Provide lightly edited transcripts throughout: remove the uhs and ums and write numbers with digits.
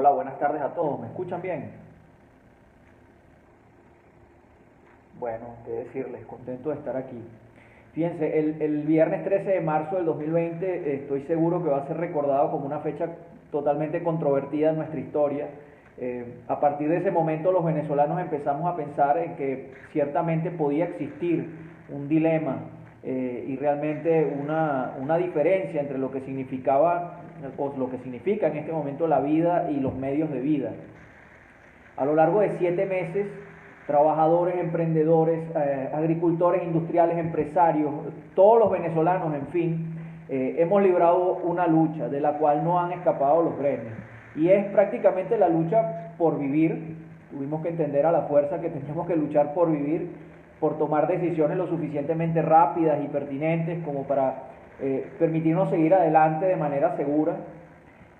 Hola, buenas tardes a todos. ¿Me escuchan bien? Bueno, qué decirles, contento de estar aquí. Fíjense, el viernes 13 de marzo del 2020 estoy seguro que va a ser recordado como una fecha totalmente controvertida en nuestra historia. A partir de ese momento los venezolanos empezamos a pensar en que ciertamente podía existir un dilema y realmente una diferencia entre lo que significaba o lo que significa en este momento la vida y los medios de vida. A lo largo de 7 meses, trabajadores, emprendedores, agricultores, industriales, empresarios, todos los venezolanos, en fin, hemos librado una lucha de la cual no han escapado los gremios. Y es prácticamente la lucha por vivir. Tuvimos que entender a la fuerza que teníamos que luchar por vivir, por tomar decisiones lo suficientemente rápidas y pertinentes como para permitirnos seguir adelante de manera segura.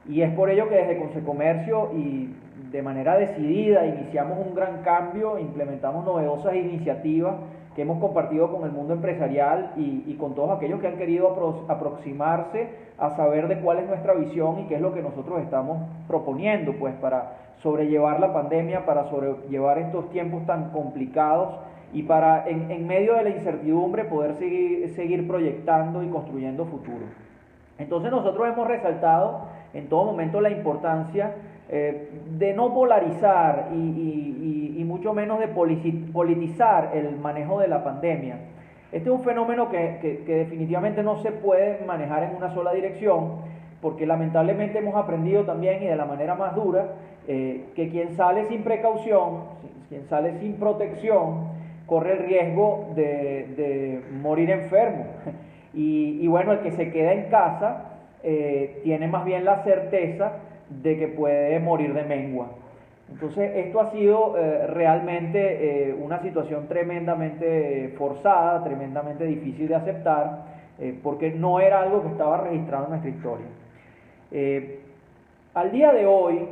Y es por ello que desde Consecomercio y de manera decidida iniciamos un gran cambio, implementamos novedosas iniciativas que hemos compartido con el mundo empresarial y con todos aquellos que han querido aproximarse a saber de cuál es nuestra visión y qué es lo que nosotros estamos proponiendo, pues para sobrellevar la pandemia, para sobrellevar estos tiempos tan complicados y para en medio de la incertidumbre poder seguir proyectando y construyendo futuro. Entonces nosotros hemos resaltado en todo momento la importancia de no polarizar y mucho menos de politizar el manejo de la pandemia. Este es un fenómeno que definitivamente no se puede manejar en una sola dirección, porque lamentablemente hemos aprendido también, y de la manera más dura, que quien sale sin precaución, quien sale sin protección, corre el riesgo de morir enfermo. Y bueno, el que se queda en casa tiene más bien la certeza de que puede morir de mengua. Entonces esto ha sido realmente una situación tremendamente forzada, tremendamente difícil de aceptar, porque no era algo que estaba registrado en nuestra historia. Al día de hoy,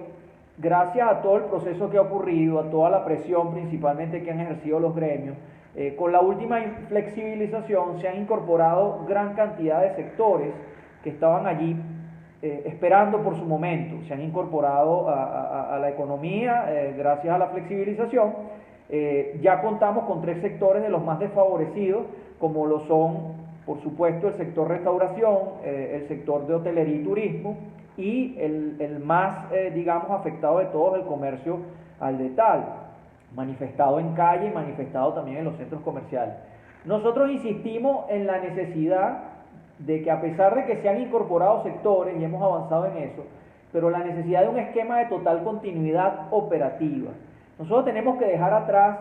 gracias a todo el proceso que ha ocurrido, a toda la presión principalmente que han ejercido los gremios, con la última flexibilización se han incorporado gran cantidad de sectores que estaban allí esperando por su momento, se han incorporado a la economía gracias a la flexibilización. Ya contamos con 3 sectores de los más desfavorecidos, como lo son, por supuesto, el sector restauración, el sector de hotelería y turismo, y el más, digamos, afectado de todos, el comercio al detalle, manifestado en calle y manifestado también en los centros comerciales. Nosotros insistimos en la necesidad de que, a pesar de que se han incorporado sectores y hemos avanzado en eso, pero la necesidad de un esquema de total continuidad operativa. Nosotros tenemos que dejar atrás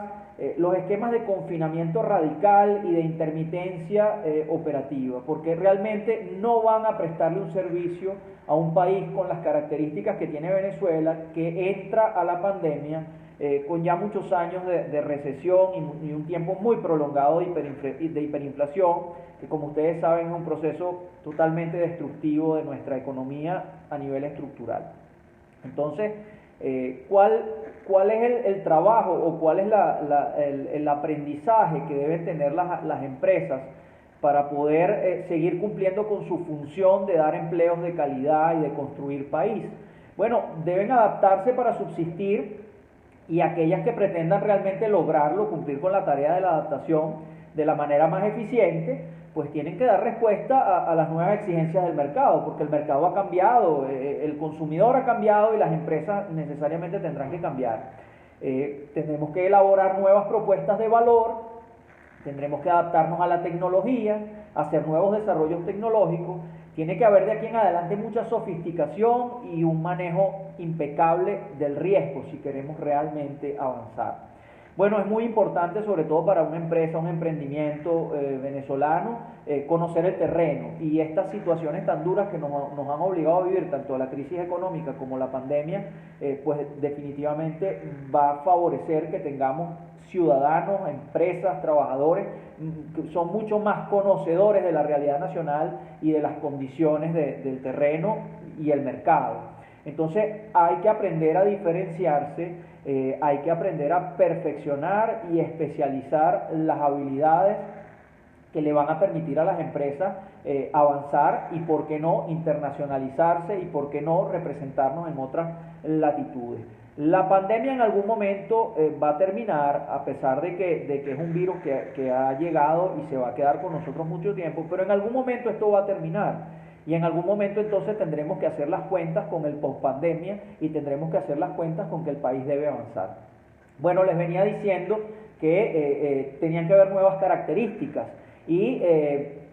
los esquemas de confinamiento radical y de intermitencia operativa, porque realmente no van a prestarle un servicio a un país con las características que tiene Venezuela, que entra a la pandemia con ya muchos años de recesión y un tiempo muy prolongado de hiperinflación, que, como ustedes saben, es un proceso totalmente destructivo de nuestra economía a nivel estructural. Entonces, ¿cuál es el trabajo o cuál es el aprendizaje que deben tener las empresas para poder seguir cumpliendo con su función de dar empleos de calidad y de construir país? Bueno, deben adaptarse para subsistir, y aquellas que pretendan realmente lograrlo, cumplir con la tarea de la adaptación de la manera más eficiente, pues tienen que dar respuesta a las nuevas exigencias del mercado, porque el mercado ha cambiado, el consumidor ha cambiado y las empresas necesariamente tendrán que cambiar. Tendremos que elaborar nuevas propuestas de valor, tendremos que adaptarnos a la tecnología, hacer nuevos desarrollos tecnológicos. Tiene que haber de aquí en adelante mucha sofisticación y un manejo impecable del riesgo si queremos realmente avanzar. Bueno, es muy importante, sobre todo para una empresa, un emprendimiento venezolano, conocer el terreno, y estas situaciones tan duras que nos han obligado a vivir, tanto la crisis económica como la pandemia, pues definitivamente va a favorecer que tengamos ciudadanos, empresas, trabajadores, que son mucho más conocedores de la realidad nacional y de las condiciones del terreno y el mercado. Entonces hay que aprender a diferenciarse, hay que aprender a perfeccionar y especializar las habilidades que le van a permitir a las empresas avanzar y, por qué no, internacionalizarse y, por qué no, representarnos en otras latitudes. La pandemia en algún momento va a terminar, a pesar de que es un virus que ha llegado y se va a quedar con nosotros mucho tiempo, pero en algún momento esto va a terminar. Y en algún momento entonces tendremos que hacer las cuentas con el post-pandemia y tendremos que hacer las cuentas con que el país debe avanzar. Bueno, les venía diciendo que tenían que haber nuevas características y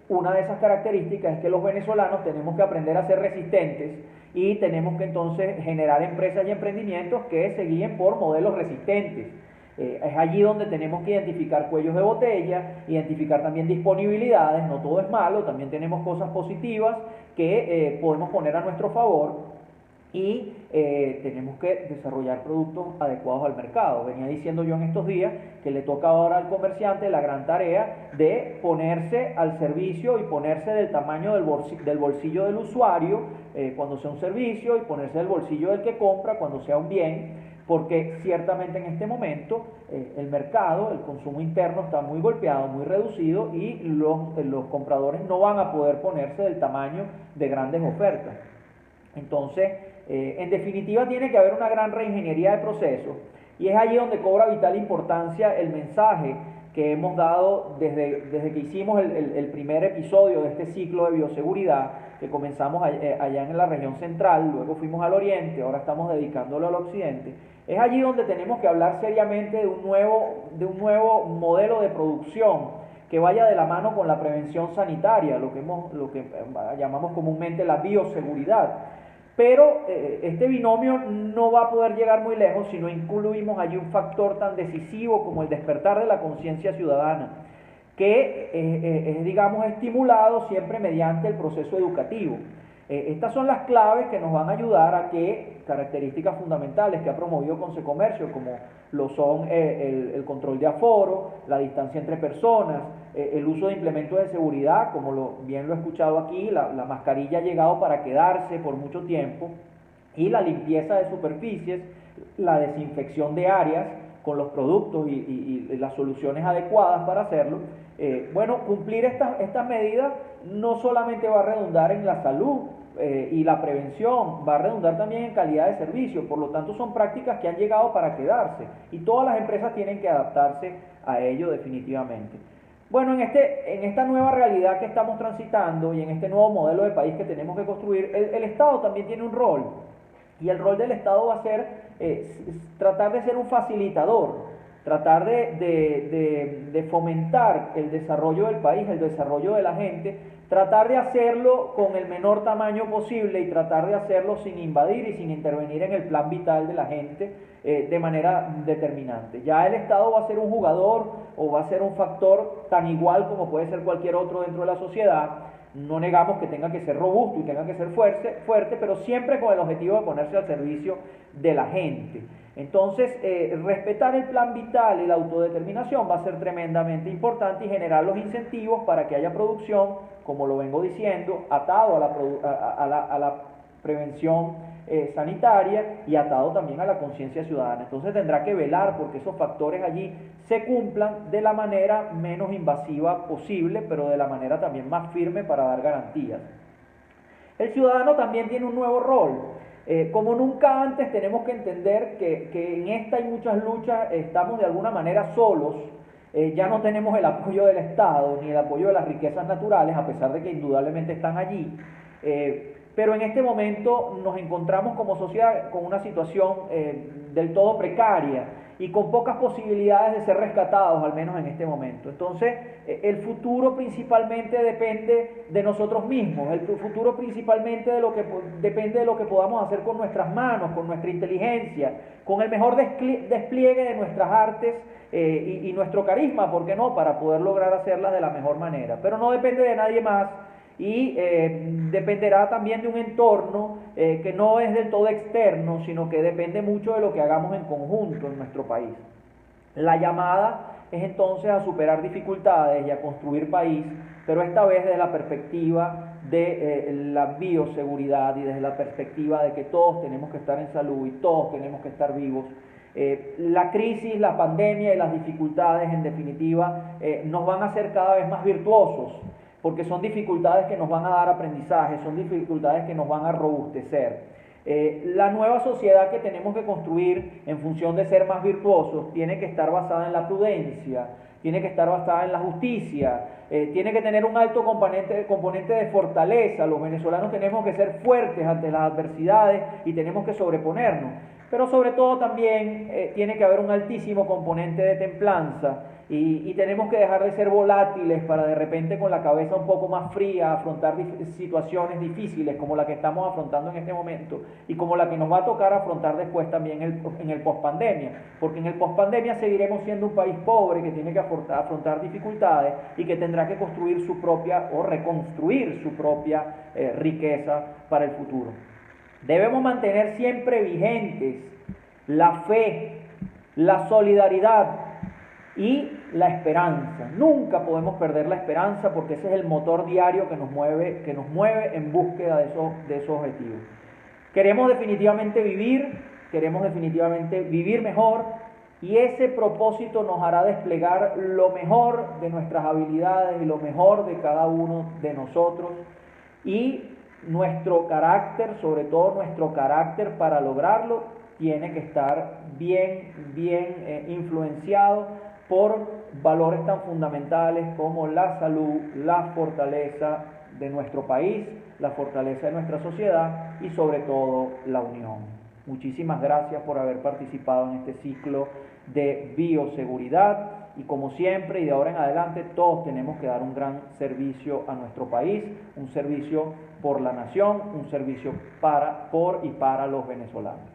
una de esas características es que los venezolanos tenemos que aprender a ser resistentes y tenemos que entonces generar empresas y emprendimientos que se guíen por modelos resistentes. Es allí donde tenemos que identificar cuellos de botella, identificar también disponibilidades, no todo es malo, también tenemos cosas positivas que podemos poner a nuestro favor y tenemos que desarrollar productos adecuados al mercado. Venía diciendo yo en estos días que le toca ahora al comerciante la gran tarea de ponerse al servicio y ponerse del tamaño del bolsillo del usuario cuando sea un servicio y ponerse del bolsillo del que compra cuando sea un bien, porque ciertamente en este momento el mercado, el consumo interno está muy golpeado, muy reducido y los compradores no van a poder ponerse del tamaño de grandes ofertas. Entonces, en definitiva, tiene que haber una gran reingeniería de procesos y es allí donde cobra vital importancia el mensaje que hemos dado desde que hicimos el primer episodio de este ciclo de bioseguridad, que comenzamos allá en la región central, luego fuimos al oriente, ahora estamos dedicándolo al occidente. Es allí donde tenemos que hablar seriamente de un nuevo modelo de producción que vaya de la mano con la prevención sanitaria, lo que llamamos comúnmente la bioseguridad. Pero este binomio no va a poder llegar muy lejos si no incluimos allí un factor tan decisivo como el despertar de la conciencia ciudadana, que es, digamos, estimulado siempre mediante el proceso educativo. Estas son las claves que nos van a ayudar a que características fundamentales que ha promovido Consecomercio, como lo son el control de aforo, la distancia entre personas, el uso de implementos de seguridad, como bien lo he escuchado aquí, la mascarilla ha llegado para quedarse por mucho tiempo, y la limpieza de superficies, la desinfección de áreas con los productos y las soluciones adecuadas para hacerlo. Bueno, cumplir estas medidas no solamente va a redundar en la salud y la prevención, va a redundar también en calidad de servicio. Por lo tanto, son prácticas que han llegado para quedarse y todas las empresas tienen que adaptarse a ello definitivamente. Bueno, en esta nueva realidad que estamos transitando y en este nuevo modelo de país que tenemos que construir, el Estado también tiene un rol, y el rol del Estado va a ser tratar de ser un facilitador, tratar de fomentar el desarrollo del país, el desarrollo de la gente, tratar de hacerlo con el menor tamaño posible y tratar de hacerlo sin invadir y sin intervenir en el plan vital de la gente de manera determinante. Ya el Estado va a ser un jugador o va a ser un factor tan igual como puede ser cualquier otro dentro de la sociedad. No negamos que tenga que ser robusto y tenga que ser fuerte, pero siempre con el objetivo de ponerse al servicio de la gente. Entonces, respetar el plan vital y la autodeterminación va a ser tremendamente importante y generar los incentivos para que haya producción, como lo vengo diciendo, atado a la prevención sanitaria y atado también a la conciencia ciudadana. Entonces tendrá que velar porque esos factores allí se cumplan de la manera menos invasiva posible, pero de la manera también más firme para dar garantías. El ciudadano también tiene un nuevo rol. Como nunca antes tenemos que entender que en esta y muchas luchas estamos de alguna manera solos. Ya no tenemos el apoyo del Estado ni el apoyo de las riquezas naturales, a pesar de que indudablemente están allí. Pero en este momento nos encontramos como sociedad con una situación del todo precaria y con pocas posibilidades de ser rescatados, al menos en este momento. Entonces, el futuro principalmente depende de nosotros mismos, el futuro principalmente depende de lo que podamos hacer con nuestras manos, con nuestra inteligencia, con el mejor despliegue de nuestras artes y nuestro carisma, ¿por qué no?, para poder lograr hacerlas de la mejor manera. Pero no depende de nadie más. Y dependerá también de un entorno que no es del todo externo, sino que depende mucho de lo que hagamos en conjunto en nuestro país. La llamada es entonces a superar dificultades y a construir país, pero esta vez desde la perspectiva de la bioseguridad y desde la perspectiva de que todos tenemos que estar en salud y todos tenemos que estar vivos La crisis, la pandemia y las dificultades, en definitiva, nos van a hacer cada vez más virtuosos, porque son dificultades que nos van a dar aprendizaje, son dificultades que nos van a robustecer. La nueva sociedad que tenemos que construir en función de ser más virtuosos tiene que estar basada en la prudencia, tiene que estar basada en la justicia, tiene que tener un alto componente de fortaleza. Los venezolanos tenemos que ser fuertes ante las adversidades y tenemos que sobreponernos, pero sobre todo también tiene que haber un altísimo componente de templanza y tenemos que dejar de ser volátiles para de repente con la cabeza un poco más fría afrontar situaciones difíciles como la que estamos afrontando en este momento y como la que nos va a tocar afrontar después también en el pospandemia, porque en el pospandemia seguiremos siendo un país pobre que tiene que afrontar dificultades y que tendrá que construir su propia o reconstruir su propia riqueza para el futuro. Debemos mantener siempre vigentes la fe, la solidaridad y la esperanza. Nunca podemos perder la esperanza porque ese es el motor diario que nos mueve en búsqueda de esos objetivos. Queremos definitivamente vivir mejor, y ese propósito nos hará desplegar lo mejor de nuestras habilidades y lo mejor de cada uno de nosotros, y nuestro carácter, sobre todo nuestro carácter para lograrlo, tiene que estar bien influenciado por valores tan fundamentales como la salud, la fortaleza de nuestro país, la fortaleza de nuestra sociedad y sobre todo la unión. Muchísimas gracias por haber participado en este ciclo de bioseguridad, y como siempre y de ahora en adelante todos tenemos que dar un gran servicio a nuestro país, un servicio por la nación, un servicio por y para los venezolanos.